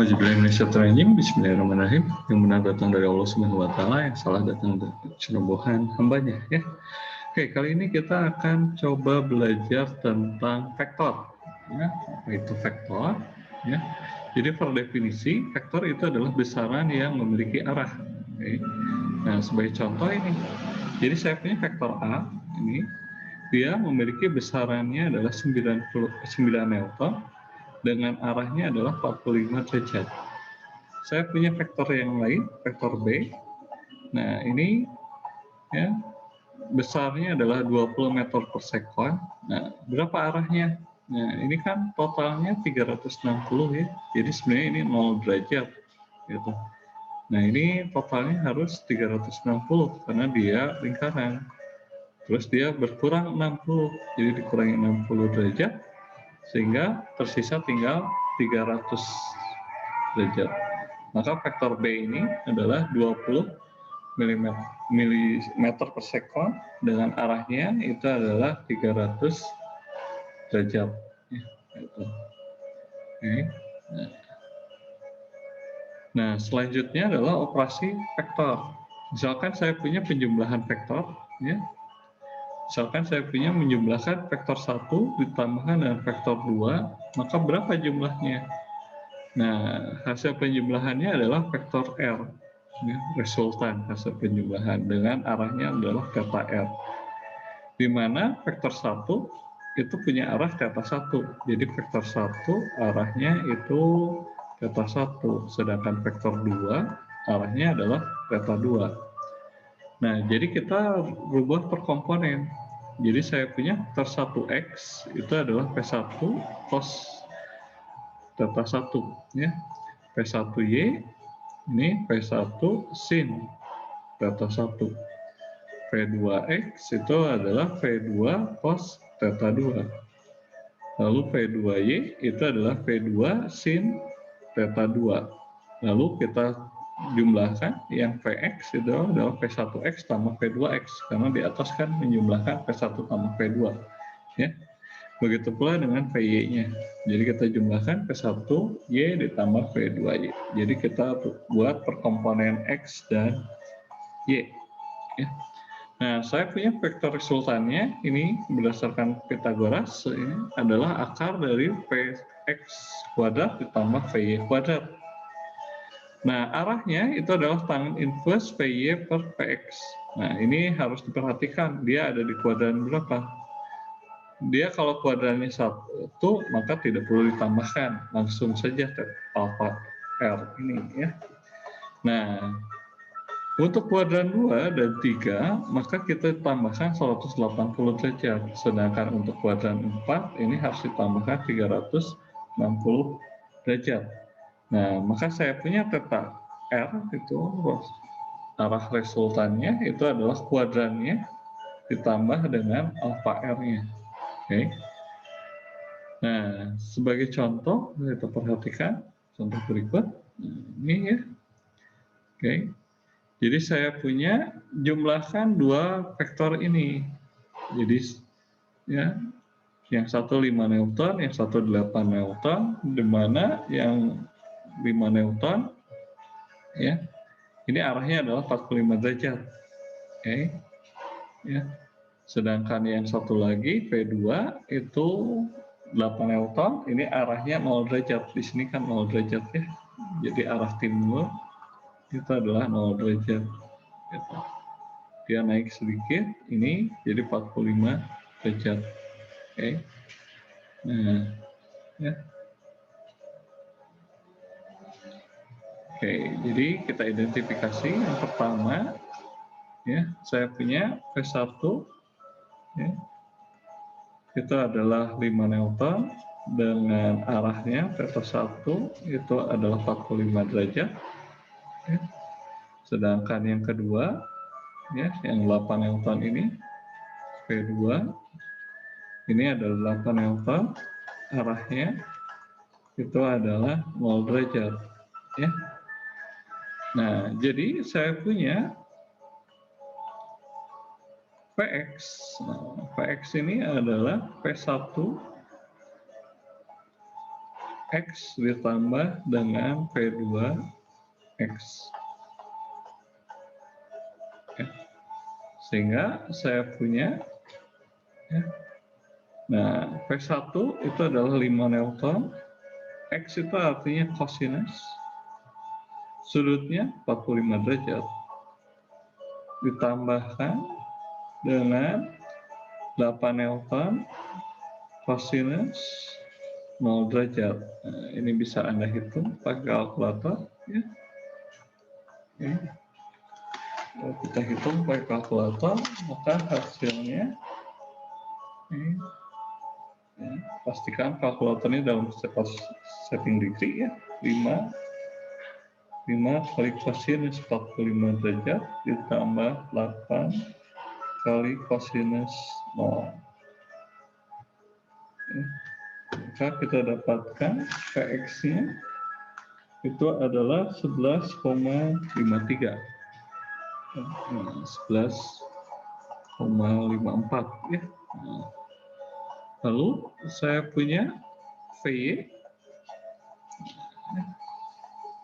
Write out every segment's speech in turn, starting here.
Auzubillahiminasyaitonirrajim. Bismillahirrahmanirrahim. Yang benar datang dari Allah Subhanahu wa taala, yang salah datang dari cerobohan hambanya, ya. Oke, kali ini kita akan coba belajar tentang vektor. Ya, apa itu vektor? Ya. Jadi per definisi, vektor itu adalah besaran yang memiliki arah. Oke. Nah, sebagai contoh ini. Jadi saya punya vektor A ini, dia memiliki besarannya adalah 9 Newton dengan arahnya adalah 45 derajat. Saya punya vektor yang lain, vektor B. Nah, ini ya besarnya adalah 20 meter per sekon. Nah, berapa arahnya? Nah, ini kan totalnya 360 ya. Jadi sebenarnya ini 0 derajat gitu. Nah, ini totalnya harus 360 karena dia lingkaran. Terus dia berkurang 60. Jadi dikurangi 60 derajat sehingga tersisa tinggal 300 derajat. Maka vektor B ini adalah 20 milimeter per sekon dengan arahnya itu adalah 300 derajat. Gitu. Oke. Nah, selanjutnya adalah operasi vektor. Misalkan saya punya penjumlahan vektor, ya. Misalkan saya punya menjumlahkan vektor 1 ditambahkan dengan vektor 2, maka berapa jumlahnya? Nah, hasil penjumlahannya adalah vektor R, ya, resultan hasil penjumlahan dengan arahnya adalah theta R, di mana vektor 1 itu punya arah theta 1, jadi vektor 1 arahnya itu theta 1, sedangkan vektor 2 arahnya adalah theta 2. Nah, jadi kita rubah per komponen. Jadi saya punya vektor 1x itu adalah P1 cos theta 1, ya. P1y ini P1 sin theta 1. P2x itu adalah P2 cos theta 2. Lalu P2y itu adalah P2 sin theta 2. Lalu kita jumlahkan yang Px itu adalah P1x tambah P2x karena di atas kan menjumlahkan P1 tambah P2, ya. Begitu pula dengan Py-nya. Jadi kita jumlahkan P1y ditambah P2y. Jadi kita buat per komponen X dan Y. Ya. Nah, saya punya vektor resultannya ini berdasarkan Pythagoras ini adalah akar dari Px kuadrat ditambah Py kuadrat. Nah, arahnya itu adalah tangen inverse Py per Px. Nah, ini harus diperhatikan, dia ada di kuadran berapa? Dia kalau kuadrannya 1, maka tidak perlu ditambahkan, langsung saja alfa R ini, ya. Nah, untuk kuadran 2 dan 3, maka kita tambahkan 180 derajat, sedangkan untuk kuadran 4 ini harus ditambahkan 360 derajat. Nah, maka saya punya theta R itu arah resultannya itu adalah kuadrannya ditambah dengan alfa R-nya. Oke. Nah, sebagai contoh kita perhatikan contoh berikut. Ini ya. Oke. Jadi saya punya jumlahkan dua vektor ini. Jadi ya, yang satu 5 Newton, yang satu 8 Newton, di mana yang 5 Newton ya. Ini arahnya adalah 45 derajat. Oke. Ya. Sedangkan yang satu lagi P2 itu 8 Newton, ini arahnya 0 derajat. Di sini kan 0 derajat ya. Jadi arah timur itu adalah 0 derajat. Gitu. Dia naik sedikit, ini jadi 45 derajat. Oke. Nah, ya. Oke, jadi kita identifikasi yang pertama, ya, saya punya P1, ya, itu adalah 5 Newton dengan arahnya vektor 1 itu adalah 45 derajat, ya. Sedangkan yang kedua, ya, yang 8 Newton ini P2 ini adalah 8 Newton, arahnya itu adalah 0 derajat, ya. Nah, jadi saya punya Px. Nah, Px ini adalah P1 X ditambah dengan P2X. Ya. Sehingga saya punya, ya. Nah, P1 itu adalah 5 Newton, X itu artinya cosinus, sudutnya 45 derajat, ditambahkan dengan 8 Newton, cosinus 0 derajat. Nah, ini bisa Anda hitung pakai kalkulator. Ya. Ya. Kalau kita hitung pakai kalkulator, maka hasilnya, ya, pastikan kalkulatornya dalam setting degree, ya, 5 kali cosinus 45 derajat ditambah 8 kali cosinus 0. Ya. Maka kita dapatkan Px-nya itu adalah 11,53. 11,54, ya. Nah, lalu saya punya Vy,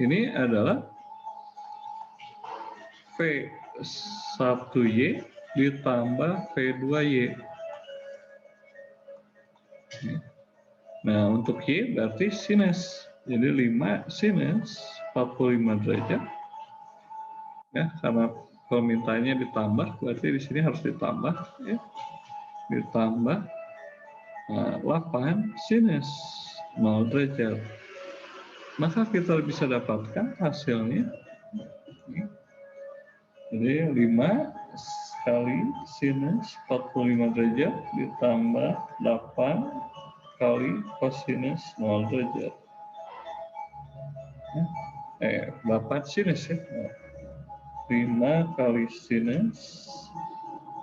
ini adalah V1Y ditambah V2Y. Nah, untuk Y berarti sinus, jadi 5 sinus 45 derajat, ya, karena permintaannya ditambah, berarti di sini harus ditambah, ya, ditambah 8 sinus 0 derajat. Maka kita bisa dapatkan hasilnya, jadi 5 kali sinus 45 derajat ditambah 8 kali cosinus 0 derajat. 8 sinus, ya. 5 kali sinus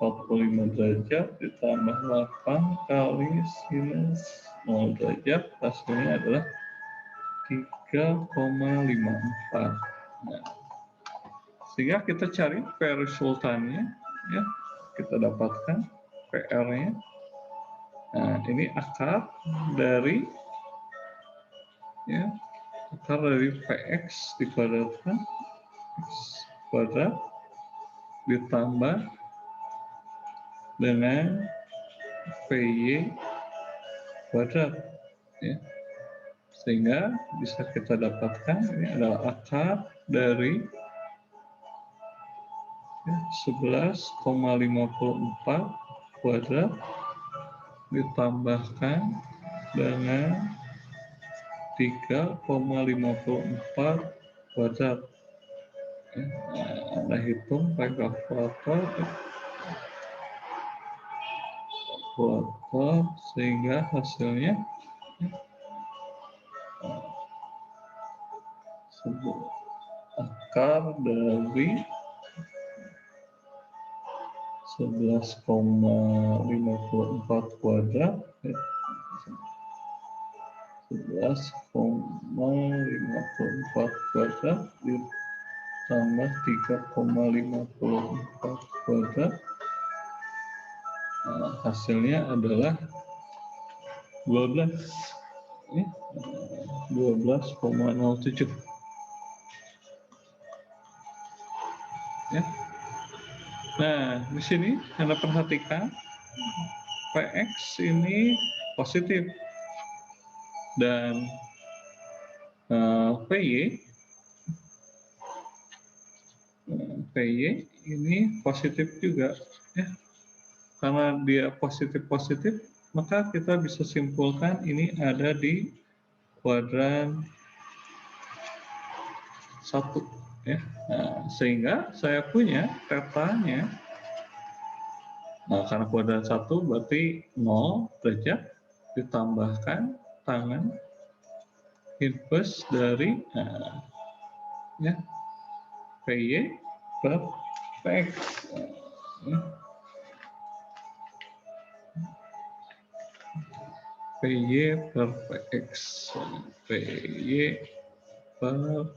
45 derajat ditambah 8 kali sinus 0 derajat, hasilnya adalah 3,54. Nah, sehingga kita cari P resultannya, ya, kita dapatkan PR-nya. Nah, ini akar dari, ya, akar dari Px dikuadratkan X kuadrat ditambah dengan Py kuadrat, ya. Sehingga bisa kita dapatkan ini adalah akar dari, ya, 11,54 kuadrat ditambahkan dengan 3,54 kuadrat. Nah, Anda hitung pakai kalkulator, sehingga hasilnya akar dari 11,54 kuadrat, 11,54 kuadrat ditambah 3,54 kuadrat. Nah, hasilnya adalah 12, ya, 12,07. Ya. Nah, di sini Anda perhatikan Px ini positif dan Py ini positif juga, ya. Karena dia positif-positif, maka kita bisa simpulkan ini ada di kuadran 1, ya. Nah, sehingga saya punya tetanya, karena kuadran 1 berarti 0 derajat ditambahkan tangan inverse dari, ya, Py per Px. Ya. Py per Px, Py per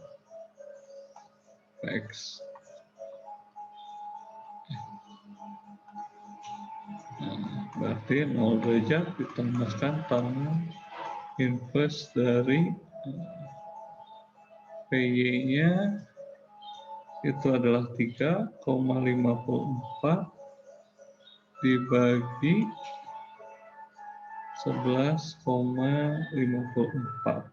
Px. Berarti 0 derajat ditambahkan tangan inverse dari PY-nya itu adalah 3,54 dibagi 11,54.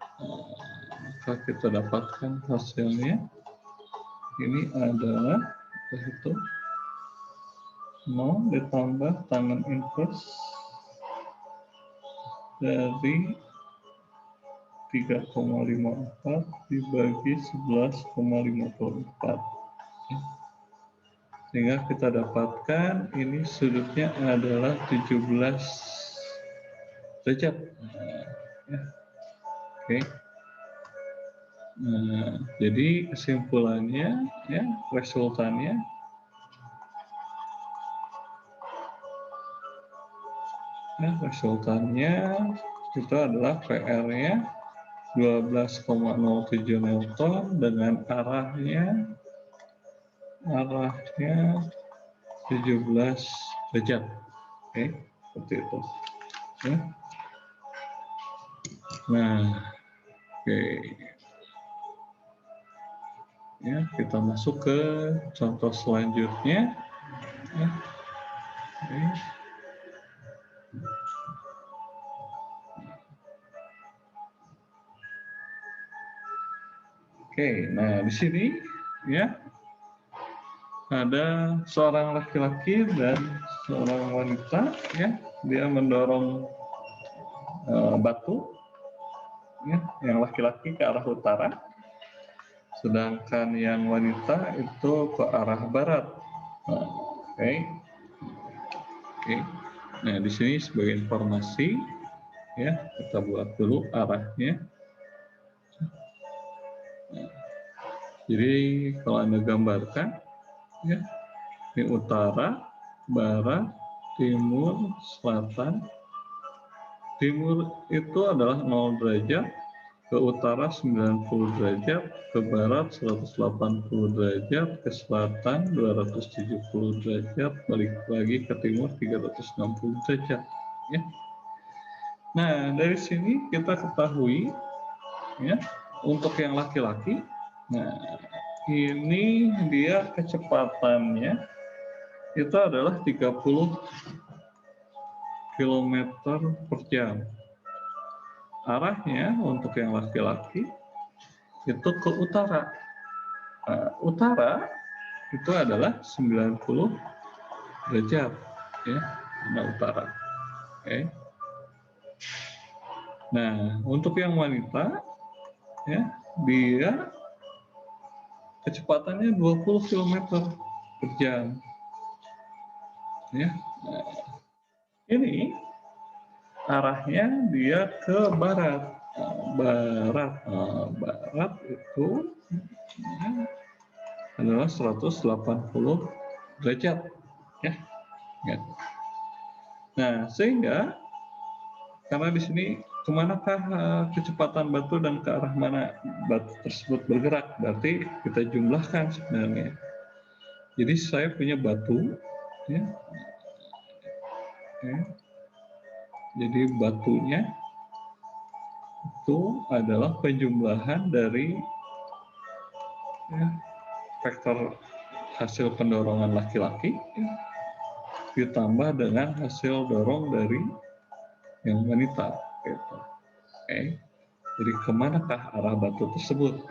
Maka kita dapatkan hasilnya. Ini adalah itu 0 ditambah tangen inverse dari 3,54 dibagi 11,54. Sehingga kita dapatkan ini sudutnya adalah 17 derajat. Oke. Nah, jadi kesimpulannya, ya, resultannya itu adalah PR-nya 12,07 Newton dengan arahnya 17 derajat. Oke, seperti itu. Ya. Nah, oke. Ya, kita masuk ke contoh selanjutnya. Ya. Oke. Oke, nah di sini ya ada seorang laki-laki dan seorang wanita, ya, dia mendorong batu, ya, yang laki-laki ke arah utara, sedangkan yang wanita itu ke arah barat. Nah, oke. Nah di sini sebagai informasi, ya, kita buat dulu arahnya. Nah, jadi kalau Anda gambarkan, ya, ini utara, barat, timur, selatan. Timur itu adalah 0 derajat, ke utara 90 derajat, ke barat 180 derajat, ke selatan 270 derajat, balik lagi ke timur 360 derajat. Ya. Nah, dari sini kita ketahui, ya, untuk yang laki-laki, nah, ini dia kecepatannya itu adalah 30 km per jam. Arahnya untuk yang laki-laki itu ke utara. Nah, utara itu adalah 90 derajat, ya, nah, utara. Oke. Nah, untuk yang wanita, ya, dia kecepatannya 20 km per jam. Ya. Nah, ini arahnya dia ke barat. Barat itu, ya, adalah 180 derajat, ya. Nah, sehingga karena di sini kemanakah kecepatan batu dan ke arah mana batu tersebut bergerak, berarti kita jumlahkan sebenarnya. Jadi saya punya batu, ya. Jadi batunya itu adalah penjumlahan dari, ya, vektor hasil pendorongan laki-laki, ya, ditambah dengan hasil dorong dari yang wanita. Gitu. Oke. Jadi kemanakah arah batu tersebut?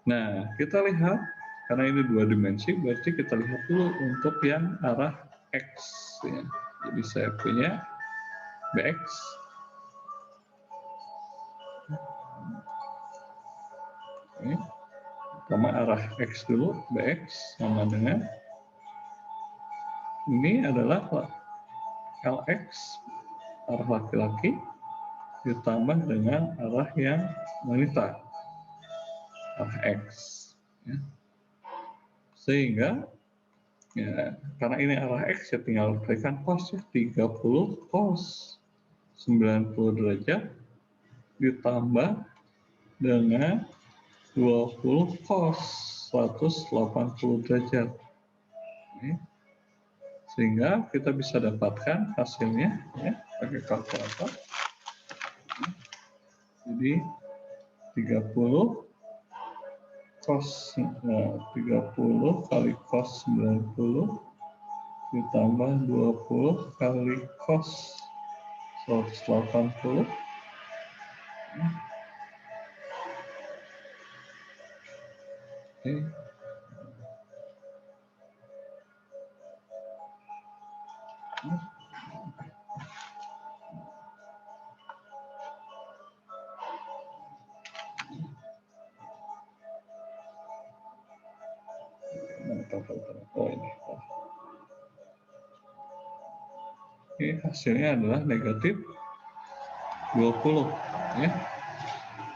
Nah, kita lihat, karena ini 2 dimensi, berarti kita lihat dulu untuk yang arah X. Ya. Jadi saya punya BX. Oke. Pertama arah X dulu, BX sama dengan ini adalah LX, arah laki-laki, ditambah dengan arah yang wanita, arah X. Ya. Sehingga, ya, karena ini arah X, ya tinggal kalikan cos, ya, 30 cos 90 derajat ditambah dengan 20 cos 180 derajat. Oke. Sehingga kita bisa dapatkan hasilnya, ya, pakai kalkulator. Jadi 30 cos 30 kali cos 90 ditambah 20 kali cos 180. Oke. Oh, ini. Oke, hasilnya adalah negatif 20 ya.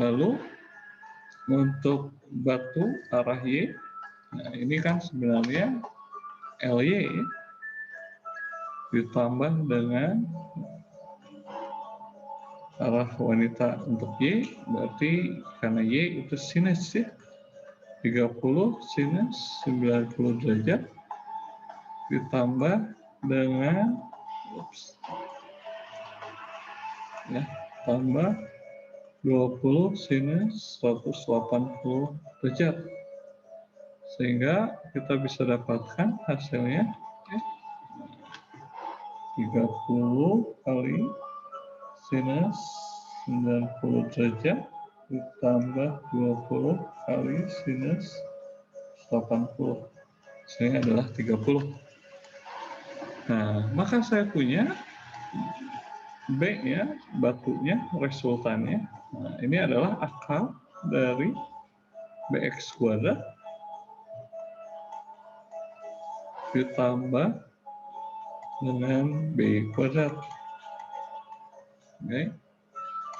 Lalu untuk batu arah Y, nah ini kan sebenarnya LY ya, ditambah dengan arah wanita untuk Y, berarti karena Y itu sinus ya, 30 sinus 90 derajat ditambah dengan ya, tambah 20 sinus 180 derajat, sehingga kita bisa dapatkan hasilnya ya, 30 kali sinus 90 derajat ditambah 20 kali sinus 80, hasilnya adalah 30. Nah, maka saya punya B ya, batunya, resultannya. Nah, ini adalah akar dari BX kuadrat ditambah dengan B kuadrat. Oke.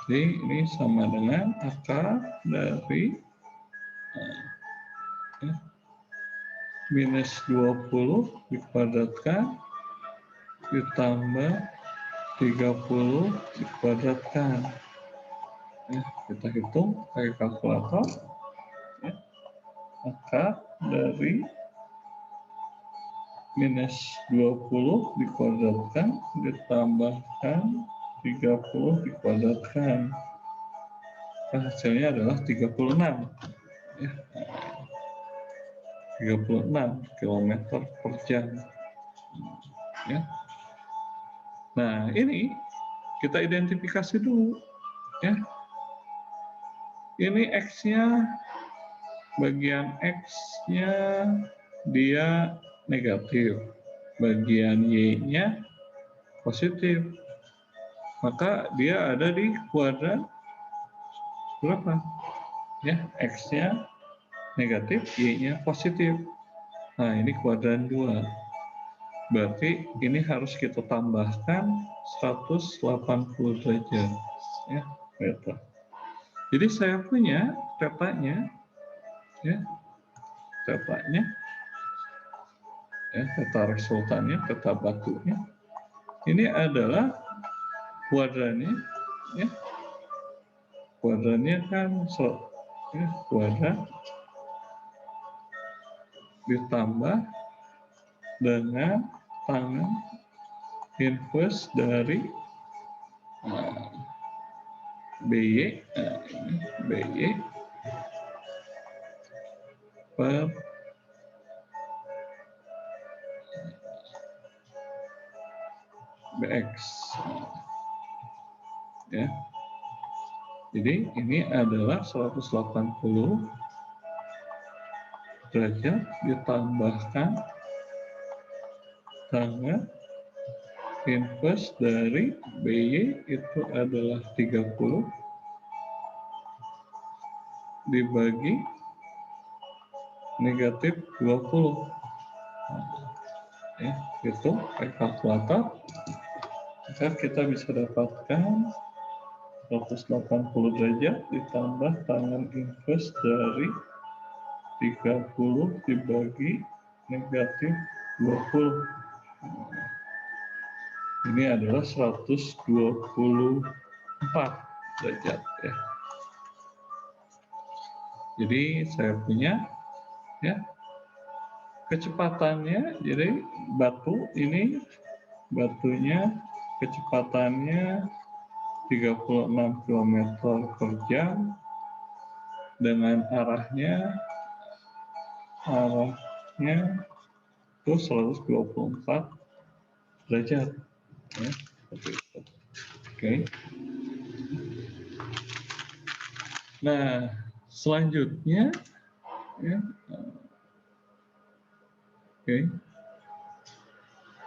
Jadi ini sama dengan akar dari minus 20 dikuadratkan ditambah 30 dikuadratkan. Ya, kita hitung pakai kalkulator. Ya. Akar dari minus 20 dikuadratkan ditambahkan 30 dikuadratkan. Hasilnya adalah 36. Ya. 36 km per jam. Ya. Nah, ini kita identifikasi dulu. Ya. Ini X-nya, bagian X-nya dia negatif, bagian Y-nya positif. Maka dia ada di kuadran berapa? Ya, X-nya negatif, Y-nya positif. Nah, ini kuadran 2. Berarti ini harus kita tambahkan 180 derajat. Ya, beta. Jadi saya punya tetanya, ya, tetanya, ya, teta resultannya, teta batunya. Ini adalah kuadrannya, ya. Kuadrannya kan ya, kuadran ditambah dengan tangan inverse dari BY, BY per BX. Ya. Jadi ini adalah 180 derajat ditambahkan tangan inverse dari BY itu adalah 30 dibagi negatif 20. Ya, itu pakai kalkulator. Maka kita bisa dapatkan 180 derajat ditambah tangan inverse dari 30 dibagi negatif 20. Ini adalah 124 derajat ya. Jadi saya punya ya kecepatannya, jadi batu ini batunya kecepatannya 36 km per jam dengan arahnya itu 124 derajat. Ya, seperti itu. Oke. Nah, selanjutnya, ya, oke.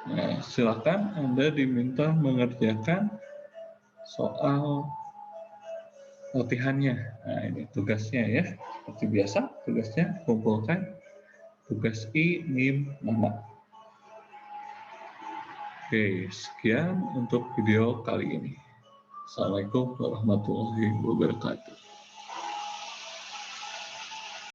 Nah, silakan Anda diminta mengerjakan soal latihannya. Nah, ini tugasnya ya. Seperti biasa, tugasnya kumpulkan tugas I, NIM, nama. Oke, sekian untuk video kali ini. Assalamualaikum warahmatullahi wabarakatuh.